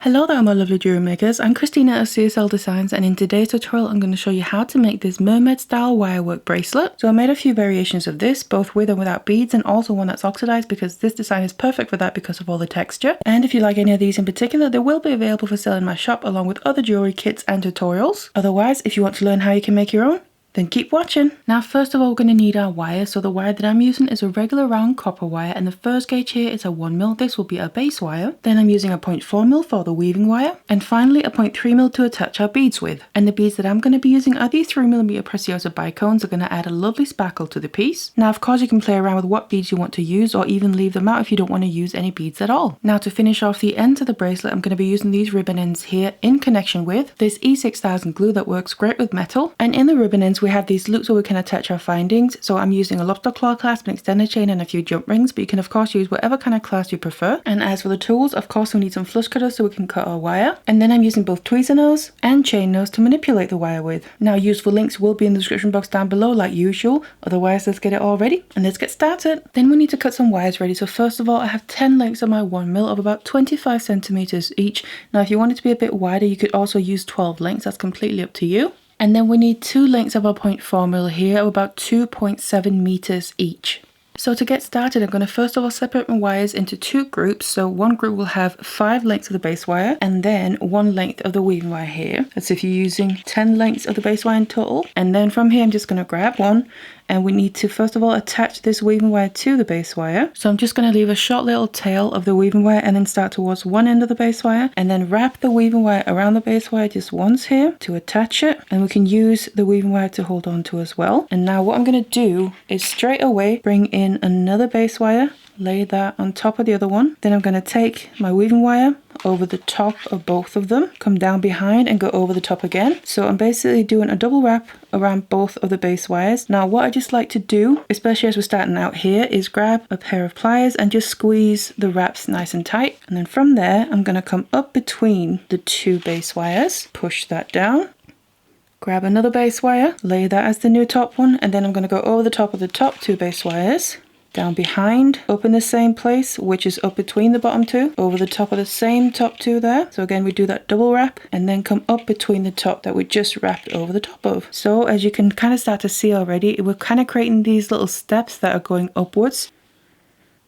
Hello there my lovely jewelry makers, I'm Christina of CSLdesigns, and in today's tutorial I'm going to show you how to make this mermaid style wirework bracelet. So I made a few variations of this, both with and without beads, and also one that's oxidized because this design is perfect for that because of all the texture. And if you like any of these in particular, they will be available for sale in my shop along with other jewelry kits and tutorials. Otherwise, if you want to learn how you can make your own, then keep watching. Now first of all we're going to need our wire. So the wire that I'm using is a regular round copper wire, and the first gauge here is a 1mm. This will be our base wire. Then I'm using a 0.4mm for the weaving wire, and finally a 0.3mm to attach our beads with. And the beads that I'm going to be using are these 3mm Preciosa bicones. They're going to add a lovely sparkle to the piece. Now of course you can play around with what beads you want to use, or even leave them out if you don't want to use any beads at all. Now to finish off the ends of the bracelet, I'm going to be using these ribbon ends here in connection with this E6000 glue that works great with metal. And in the ribbon ends we have these loops where we can attach our findings. So I'm using a lobster claw clasp, an extended chain, and a few jump rings, but you can of course use whatever kind of clasp you prefer. And as for the tools, of course we need some flush cutters so we can cut our wire. And then I'm using both tweezer nose and chain nose to manipulate the wire with. Now useful links will be in the description box down below like usual. Otherwise, let's get it all ready and let's get started. Then we need to cut some wires ready. So first of all, I have 10 lengths of my 1mm of about 25 centimeters each. Now if you want it to be a bit wider, you could also use 12 lengths. That's completely up to you. And then we need 2 lengths of our 0.4mm here of about 2.7 meters each. So to get started, I'm going to first of all separate my wires into 2 groups. So one group will have 5 lengths of the base wire and then 1 length of the weaving wire here. That's if you're using 10 lengths of the base wire in total. And then from here I'm just going to grab one, and we need to first of all attach this weaving wire to the base wire. So I'm just going to leave a short little tail of the weaving wire and then start towards one end of the base wire, and then wrap the weaving wire around the base wire just once here to attach it, and we can use the weaving wire to hold on to as well. And now what I'm going to do is straight away bring in another base wire, lay that on top of the other one. Then I'm going to take my weaving wire over the top of both of them, come down behind and go over the top again. So I'm basically doing a double wrap around both of the base wires. Now what I just like to do, especially as we're starting out here, is grab a pair of pliers and just squeeze the wraps nice and tight. And then from there I'm going to come up between the 2 base wires, push that down, grab another base wire, lay that as the new top one, and then I'm going to go over the top of the top 2 base wires, down behind, up in the same place, which is up between the bottom 2, over the top of the same top 2 there. So again we do that double wrap and then come up between the top that we just wrapped over the top of. So as you can kind of start to see already, we're kind of creating these little steps that are going upwards.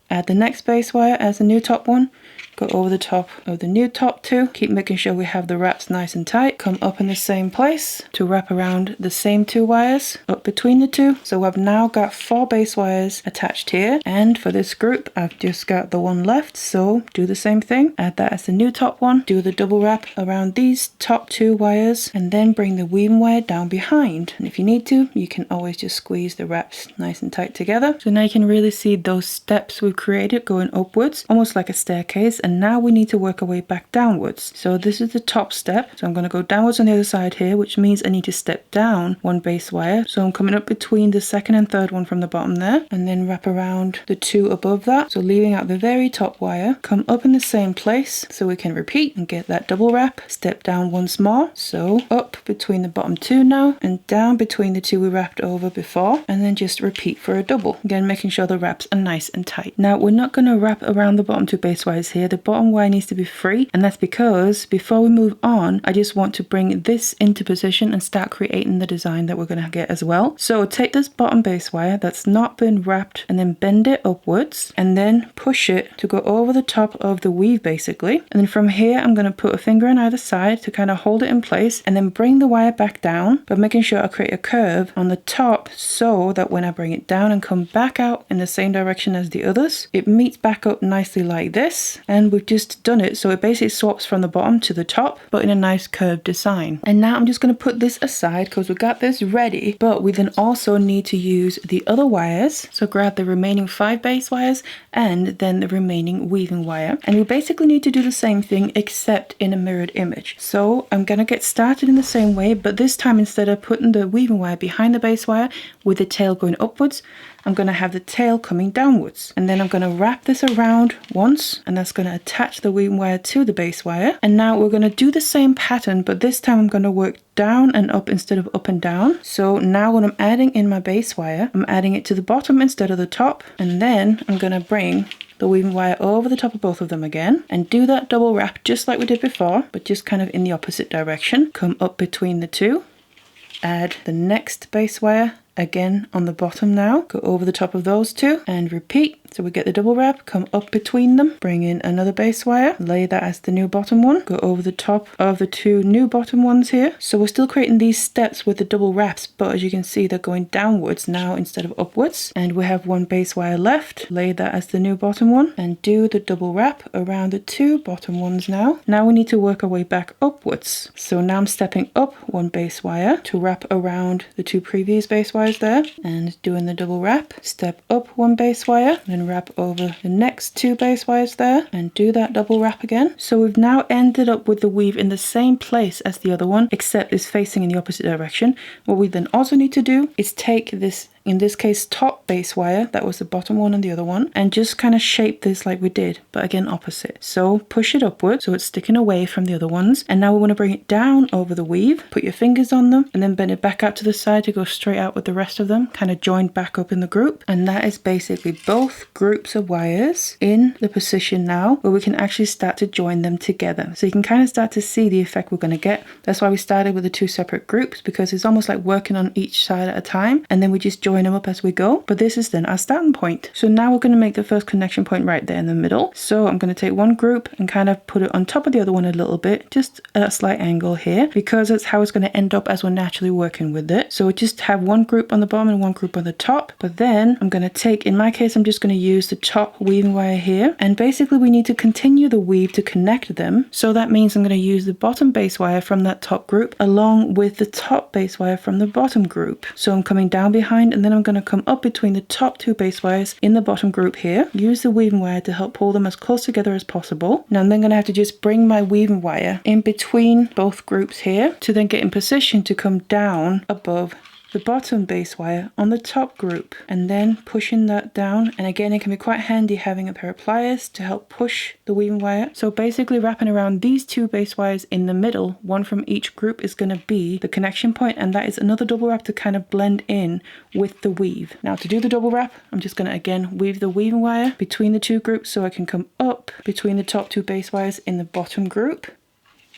Add the next base wire as the new top one, go over the top of the new top 2, keep making sure we have the wraps nice and tight, come up in the same place to wrap around the same 2 wires up between the 2. So I've now got 4 base wires attached here, and for this group I've just got the one left, so do the same thing, add that as the new top one, do the double wrap around these top 2 wires, and then bring the weaving wire down behind. And if you need to, you can always just squeeze the wraps nice and tight together. So now you can really see those steps we've created going upwards, almost like a staircase. And now we need to work our way back downwards. So this is the top step. So I'm going to go downwards on the other side here, which means I need to step down 1 base wire. So I'm coming up between the 2nd and 3rd one from the bottom there, and then wrap around the 2 above that. So leaving out the very top wire, come up in the same place so we can repeat and get that double wrap, step down once more. So up between the bottom 2 now, and down between the 2 we wrapped over before, and then just repeat for a double. Again, making sure the wraps are nice and tight. Now we're not going to wrap around the bottom 2 base wires here. The bottom wire needs to be free, and that's because before we move on I just want to bring this into position and start creating the design that we're going to get as well. So take this bottom base wire that's not been wrapped and then bend it upwards and then push it to go over the top of the weave basically. And then from here I'm going to put a finger on either side to kind of hold it in place, and then bring the wire back down, but making sure I create a curve on the top so that when I bring it down and come back out in the same direction as the others, it meets back up nicely like this. And we've just done it, so it basically swaps from the bottom to the top but in a nice curved design. And now I'm just going to put this aside because we got this ready, but we then also need to use the other wires. So grab the remaining 5 base wires and then the remaining weaving wire, and we basically need to do the same thing except in a mirrored image. So I'm going to get started in the same way, but this time instead of putting the weaving wire behind the base wire with the tail going upwards, I'm going to have the tail coming downwards, and then I'm going to wrap this around once, and that's going to attach the weaving wire to the base wire. And now we're going to do the same pattern, but this time I'm going to work down and up instead of up and down. So now when I'm adding in my base wire, I'm adding it to the bottom instead of the top, and then I'm going to bring the weaving wire over the top of both of them again and do that double wrap just like we did before, but just kind of in the opposite direction. Come up between the two, add the next base wire again on the bottom now, go over the top of those two and repeat. So we get the double wrap, come up between them, bring in another base wire, lay that as the new bottom one, go over the top of the two new bottom ones here. So we're still creating these steps with the double wraps, but as you can see, they're going downwards now instead of upwards. And we have one base wire left, lay that as the new bottom one and do the double wrap around the two bottom ones now. Now we need to work our way back upwards. So now I'm stepping up one base wire to wrap around the two previous base wires there and doing the double wrap, step up one base wire, then wrap over the next two base wires there and do that double wrap again. So we've now ended up with the weave in the same place as the other one, except it's facing in the opposite direction. What we then also need to do is take this, in this case, top base wire, that was the bottom one and the other one, and just kind of shape this like we did, but again opposite. So push it upward so it's sticking away from the other ones. And now we want to bring it down over the weave, put your fingers on them and then bend it back out to the side to go straight out with the rest of them, kind of joined back up in the group. And that is basically both groups of wires in the position now where we can actually start to join them together. So you can kind of start to see the effect we're going to get. That's why we started with the two separate groups, because it's almost like working on each side at a time and then we just join them up as we go. But this is then our starting point. So now we're going to make the first connection point right there in the middle. So I'm going to take one group and kind of put it on top of the other one a little bit, just at a slight angle here, because that's how it's going to end up as we're naturally working with it. So we just have one group on the bottom and one group on the top. But then I'm going to take, in my case, I'm just going to use the top weaving wire here. And basically we need to continue the weave to connect them. So that means I'm going to use the bottom base wire from that top group along with the top base wire from the bottom group. So I'm coming down behind and then I'm going to come up between the top two base wires in the bottom group here. Use the weaving wire to help pull them as close together as possible. Now I'm then going to have to just bring my weaving wire in between both groups here to then get in position to come down above the bottom base wire on the top group and then pushing that down. And again, it can be quite handy having a pair of pliers to help push the weaving wire. So basically wrapping around these two base wires in the middle, one from each group, is going to be the connection point, and that is another double wrap to kind of blend in with the weave. Now to do the double wrap, I'm just going to again weave the weaving wire between the two groups so I can come up between the top two base wires in the bottom group,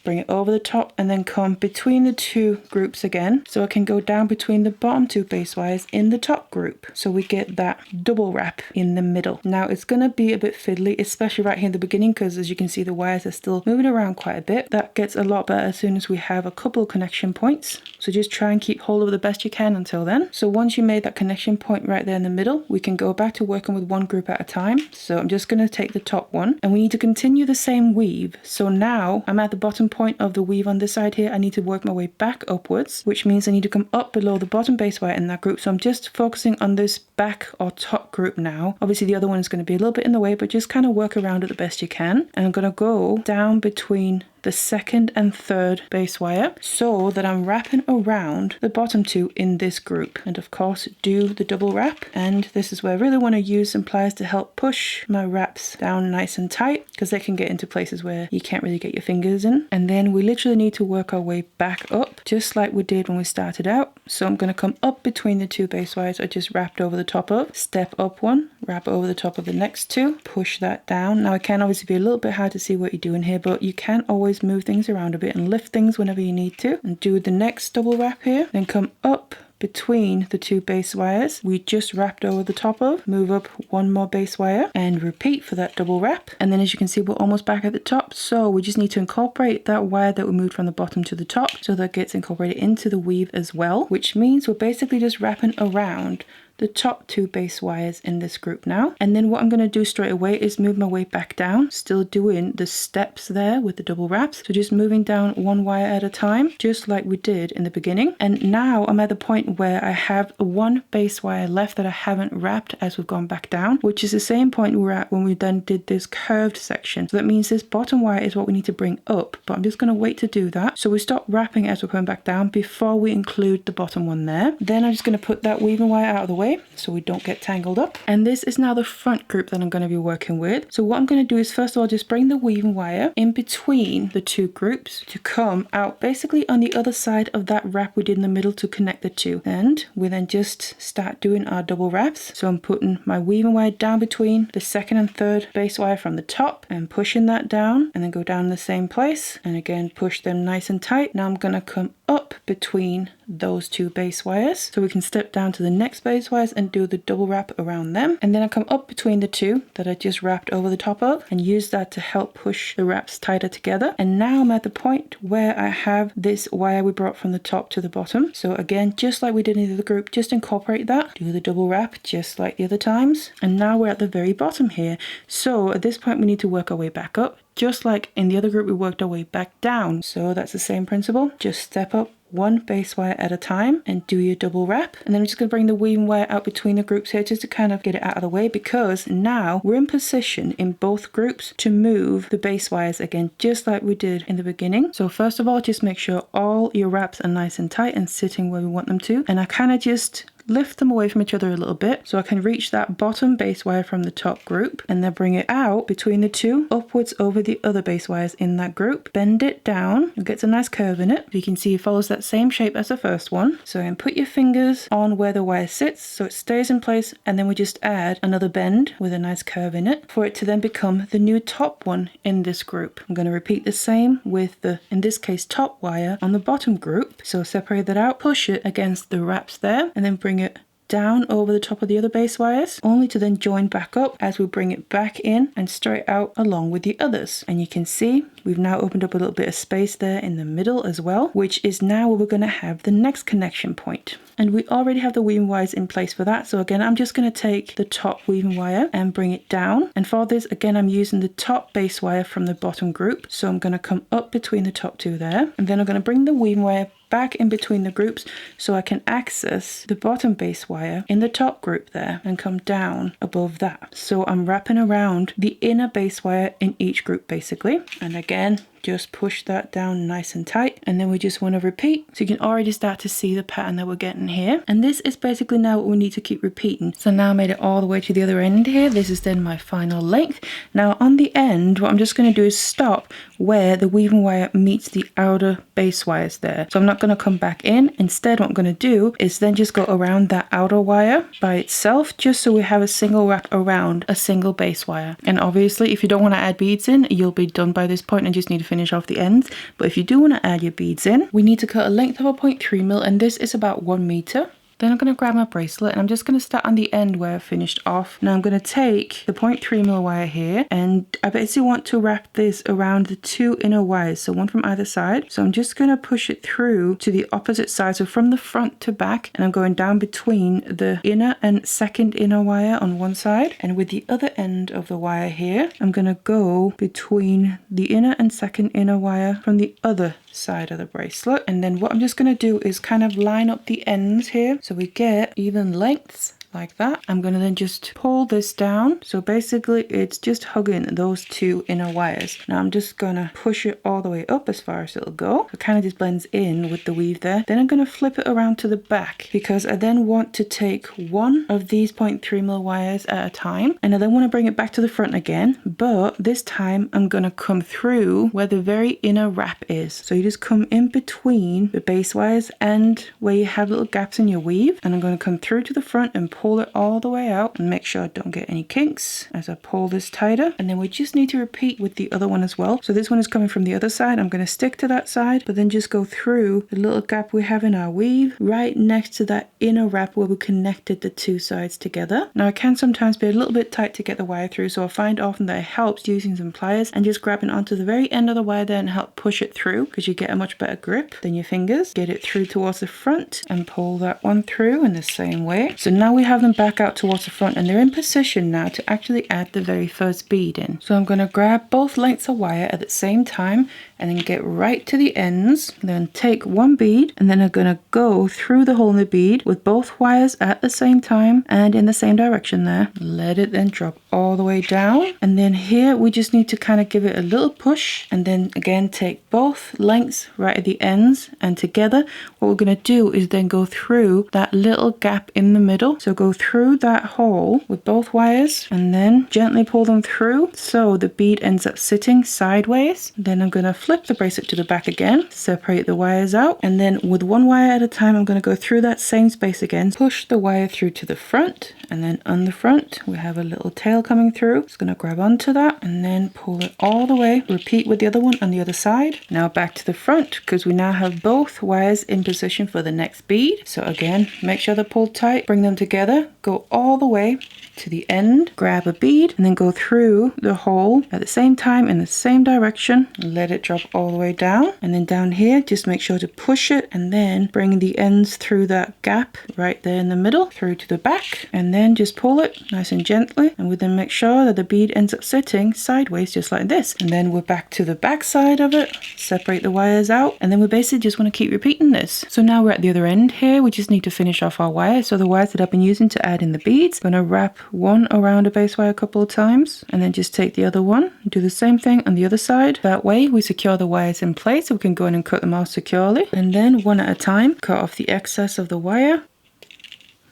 bring it over the top and then come between the two groups again so I can go down between the bottom two base wires in the top group. So we get that double wrap in the middle. Now it's going to be a bit fiddly, especially right here in the beginning, because as you can see the wires are still moving around quite a bit. That gets a lot better as soon as we have a couple connection points. So just try and keep hold of it the best you can until then. So once you made that connection point right there in the middle, we can go back to working with one group at a time. So I'm just going to take the top one and we need to continue the same weave. So now I'm at the bottom point of the weave on this side here. I need to work my way back upwards, which means I need to come up below the bottom base wire in that group. So I'm just focusing on this back or top group now. Obviously the other one is going to be a little bit in the way, but just kind of work around it the best you can. And I'm going to go down between the second and third base wire so that I'm wrapping around the bottom two in this group, and of course do the double wrap. And this is where I really want to use some pliers to help push my wraps down nice and tight, because they can get into places where you can't really get your fingers in. And then we literally need to work our way back up just like we did when we started out. So I'm going to come up between the two base wires I just wrapped over the top of, step up one, wrap over the top of the next two, push that down. Now it can obviously be a little bit hard to see what you're doing here, but you can always move things around a bit and lift things whenever you need to. And do the next double wrap here, then come up between the two base wires we just wrapped over the top of, move up one more base wire and repeat for that double wrap. And then as you can see, we're almost back at the top, so we just need to incorporate that wire that we moved from the bottom to the top so that gets incorporated into the weave as well, which means we're basically just wrapping around the top two base wires in this group now. And then what I'm going to do straight away is move my way back down, still doing the steps there with the double wraps. So just moving down one wire at a time, just like we did in the beginning. And now I'm at the point where I have one base wire left that I haven't wrapped as we've gone back down, which is the same point we were at when we then did this curved section. So that means this bottom wire is what we need to bring up, but I'm just going to wait to do that. So we stop wrapping as we're going back down before we include the bottom one there. Then I'm just going to put that weaving wire out of the way way so we don't get tangled up. And this is now the front group that I'm going to be working with. So what I'm going to do is first of all just bring the weaving wire in between the two groups to come out basically on the other side of that wrap we did in the middle to connect the two. And we then just start doing our double wraps. So I'm putting my weaving wire down between the second and third base wire from the top and pushing that down, and then go down in the same place and again push them nice and tight. Now I'm going to come up between those two base wires so we can step down to the next base wires and do the double wrap around them, and then I come up between the two that I just wrapped over the top of and use that to help push the wraps tighter together. And now I'm at the point where I have this wire we brought from the top to the bottom. So again, just like we did in the other group, just incorporate that, do the double wrap just like the other times, and now we're at the very bottom here. So at this point we need to work our way back up. Just like in the other group, we worked our way back down. So that's the same principle. Just step up one base wire at a time and do your double wrap. And then I'm just going to bring the weaving wire out between the groups here just to kind of get it out of the way, because now we're in position in both groups to move the base wires again, just like we did in the beginning. So first of all, just make sure all your wraps are nice and tight and sitting where we want them to. And I kind of just lift them away from each other a little bit so I can reach that bottom base wire from the top group, and then bring it out between the two upwards over the other base wires in that group. Bend it down, it gets a nice curve in it. You can see it follows that same shape as the first one. So then put your fingers on where the wire sits so it stays in place, and then we just add another bend with a nice curve in it for it to then become the new top one in this group. I'm going to repeat the same with the, in this case, top wire on the bottom group. So separate that out, push it against the wraps there, and then bring it down over the top of the other base wires, only to then join back up as we bring it back in and straight out along with the others. And you can see we've now opened up a little bit of space there in the middle as well, which is now where we're going to have the next connection point. And we already have the weaving wires in place for that. So again, I'm just going to take the top weaving wire and bring it down. And for this, again, I'm using the top base wire from the bottom group. So I'm going to come up between the top two there, and then I'm going to bring the weaving wire back in between the groups so I can access the bottom base wire in the top group there and come down above that. So I'm wrapping around the inner base wire in each group basically. And again, just push that down nice and tight, and then we just want to repeat. So you can already start to see the pattern that we're getting here, and this is basically now what we need to keep repeating. So now I made it all the way to the other end here. This is then my final length. Now on the end, what I'm just going to do is stop where the weaving wire meets the outer base wires there. So I'm not going to come back in. Instead, what I'm going to do is then just go around that outer wire by itself, just so we have a single wrap around a single base wire. And obviously, if you don't want to add beads in, you'll be done by this point and just need to finish off the ends. But if you do want to add your beads in, we need to cut a length of a 0.3 mil, and this is about 1 meter. Then I'm going to grab my bracelet and I'm just going to start on the end where I finished off. Now I'm going to take the 0.3 mil wire here, and I basically want to wrap this around the two inner wires, so one from either side. So I'm just going to push it through to the opposite side, so from the front to back, and I'm going down between the inner and second inner wire on one side, and with the other end of the wire here, I'm going to go between the inner and second inner wire from the other side of the bracelet. And then what I'm just going to do is kind of line up the ends here so we get even lengths like that. I'm going to then just pull this down, so basically it's just hugging those two inner wires. Now I'm just going to push it all the way up as far as it'll go. It kind of just blends in with the weave there. Then I'm going to flip it around to the back, because I then want to take one of these 0.3 mil wires at a time, and I then want to bring it back to the front again, but this time I'm going to come through where the very inner wrap is. So you just come in between the base wires and where you have little gaps in your weave, and I'm going to come through to the front and pull it all the way out and make sure I don't get any kinks as I pull this tighter. And then we just need to repeat with the other one as well. So this one is coming from the other side. I'm going to stick to that side, but then just go through the little gap we have in our weave right next to that inner wrap where we connected the two sides together. Now it can sometimes be a little bit tight to get the wire through, so I find often that it helps using some pliers and just grabbing onto the very end of the wire there and help push it through, because you get a much better grip than your fingers. Get it through towards the front and pull that one through in the same way. So now we have them back out towards the front, and they're in position now to actually add the very first bead in. So I'm going to grab both lengths of wire at the same time and then get right to the ends, then take one bead, and then I'm going to go through the hole in the bead with both wires at the same time and in the same direction there. Let it then drop all the way down. And then here we just need to kind of give it a little push, and then again take both lengths right at the ends, and together what we're going to do is then go through that little gap in the middle. So go through that hole with both wires and then gently pull them through so the bead ends up sitting sideways. Then I'm going to flip the bracelet to the back again, separate the wires out, and then with one wire at a time I'm going to go through that same space again, push the wire through to the front, and then on the front we have a little tail coming through. Just going to grab onto that and then pull it all the way. Repeat with the other one on the other side. Now back to the front, because we now have both wires in position for the next bead. So again, make sure they're pulled tight, bring them together, go all the way to the end, grab a bead, and then go through the hole at the same time in the same direction, and let it drop all the way down. And then down here, just make sure to push it and then bring the ends through that gap right there in the middle through to the back, and then just pull it nice and gently, and we then make sure that the bead ends up sitting sideways just like this. And then we're back to the back side of it, separate the wires out, and then we basically just want to keep repeating this. So now we're at the other end here. We just need to finish off our wires. So the wires that I've been using to add in the beads, I'm going to wrap one around a base wire a couple of times, and then just take the other one and do the same thing on the other side. That way we secure the wires in place so we can go in and cut them off securely. And then one at a time, cut off the excess of the wire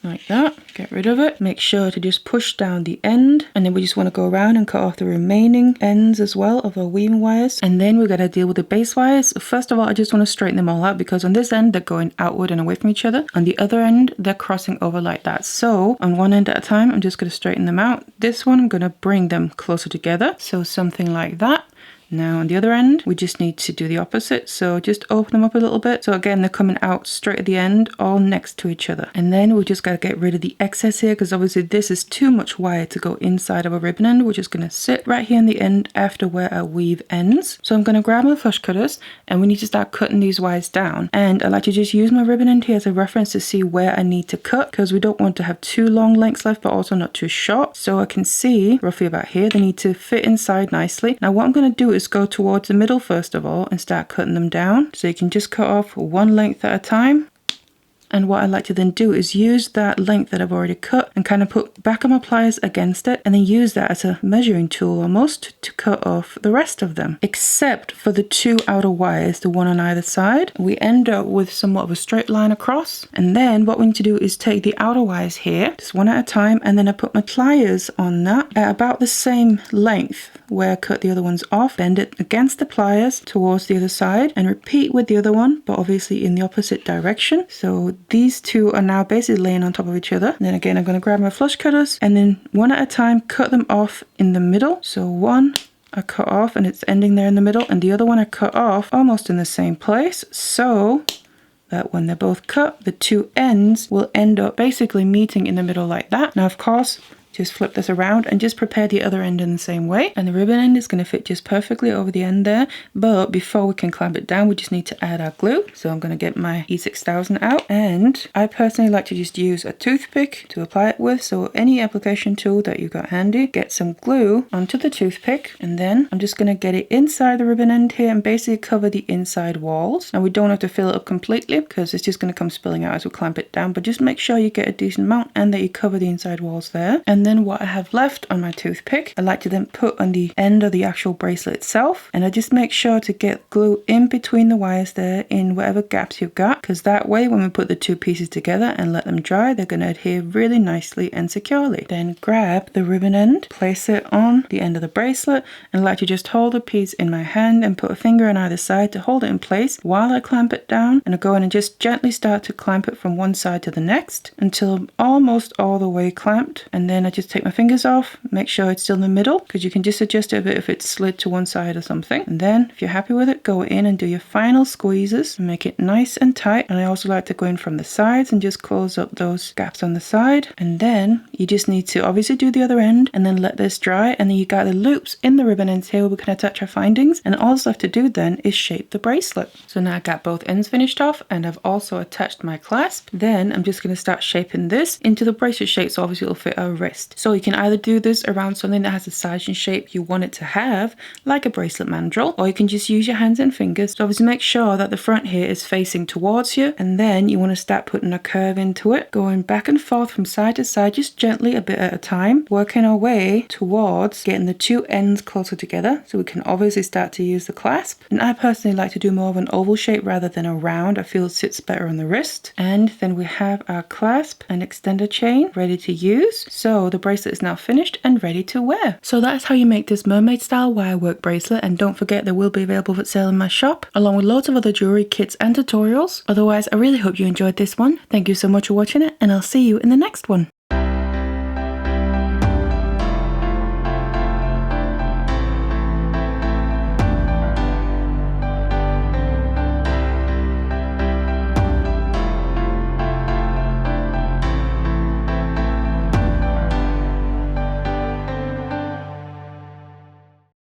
like that, get rid of it. Make sure to just push down the end, and then we just want to go around and cut off the remaining ends as well of our weaving wires. And then we're going to deal with the base wires. First of all, I just want to straighten them all out, because on this end they're going outward and away from each other. On the other end they're crossing over like that. So on one end at a time I'm just going to straighten them out. This one I'm going to bring them closer together, so something like that. Now on the other end, we just need to do the opposite. So just open them up a little bit. So again, they're coming out straight at the end, all next to each other. And then we just got to get rid of the excess here, because obviously this is too much wire to go inside of a ribbon end, which is going to sit right here in the end after where our weave ends. So I'm going to grab my flush cutters, and we need to start cutting these wires down. And I like to just use my ribbon end here as a reference to see where I need to cut, because we don't want to have too long lengths left, but also not too short. So I can see roughly about here, they need to fit inside nicely. Now what I'm going to do is go towards the middle first of all and start cutting them down. So you can just cut off one length at a time. And what I like to then do is use that length that I've already cut and kind of put back of my pliers against it, and then use that as a measuring tool almost to cut off the rest of them, except for the two outer wires, the one on either side. We end up with somewhat of a straight line across. And then what we need to do is take the outer wires here, just one at a time, and then I put my pliers on that at about the same length where I cut the other ones off, bend it against the pliers towards the other side, and repeat with the other one, but obviously in the opposite direction. So these two are now basically laying on top of each other. And then again, I'm going to grab my flush cutters and then one at a time cut them off in the middle. So one I cut off and it's ending there in the middle, and the other one I cut off almost in the same place, so that when they're both cut, the two ends will end up basically meeting in the middle like that. Now of course, just flip this around and just prepare the other end in the same way, and the ribbon end is going to fit just perfectly over the end there. But before we can clamp it down, we just need to add our glue. So I'm going to get my E6000 out, and I personally like to just use a toothpick to apply it with. So any application tool that you got handy, get some glue onto the toothpick, and then I'm just going to get it inside the ribbon end here and basically cover the inside walls. Now we don't have to fill it up completely because it's just going to come spilling out as we clamp it down, but just make sure you get a decent amount and that you cover the inside walls there. And then what I have left on my toothpick, I like to then put on the end of the actual bracelet itself, and I just make sure to get glue in between the wires there in whatever gaps you've got, because that way when we put the two pieces together and let them dry, they're going to adhere really nicely and securely. Then grab the ribbon end, place it on the end of the bracelet, and I like to just hold the piece in my hand and put a finger on either side to hold it in place while I clamp it down. And I go in and just gently start to clamp it from one side to the next until I'm almost all the way clamped, and then I just take my fingers off, make sure it's still in the middle, because you can just adjust it a bit if it's slid to one side or something. And then if you're happy with it, go in and do your final squeezes and make it nice and tight. And I also like to go in from the sides and just close up those gaps on the side. And then you just need to obviously do the other end and then let this dry, and then you got the loops in the ribbon ends here where we can attach our findings, and all that's left to do then is shape the bracelet. So now I got both ends finished off, and I've also attached my clasp. Then I'm just going to start shaping this into the bracelet shape, so obviously it'll fit our wrist. wrist. So you can either do this around something that has the size and shape you want it to have, like a bracelet mandrel, or you can just use your hands and fingers. So obviously make sure that the front here is facing towards you, and then you want to start putting a curve into it, going back and forth from side to side, just gently, a bit at a time, working our way towards getting the two ends closer together so we can obviously start to use the clasp. And I personally like to do more of an oval shape rather than a round. I feel it sits better on the wrist. And then we have our clasp and extender chain ready to use. So the bracelet is now finished and ready to wear. So that's how you make this mermaid style wirework bracelet, and don't forget they will be available for sale in my shop along with loads of other jewelry kits and tutorials. Otherwise, I really hope you enjoyed this one. Thank you so much for watching it, and I'll see you in the next one.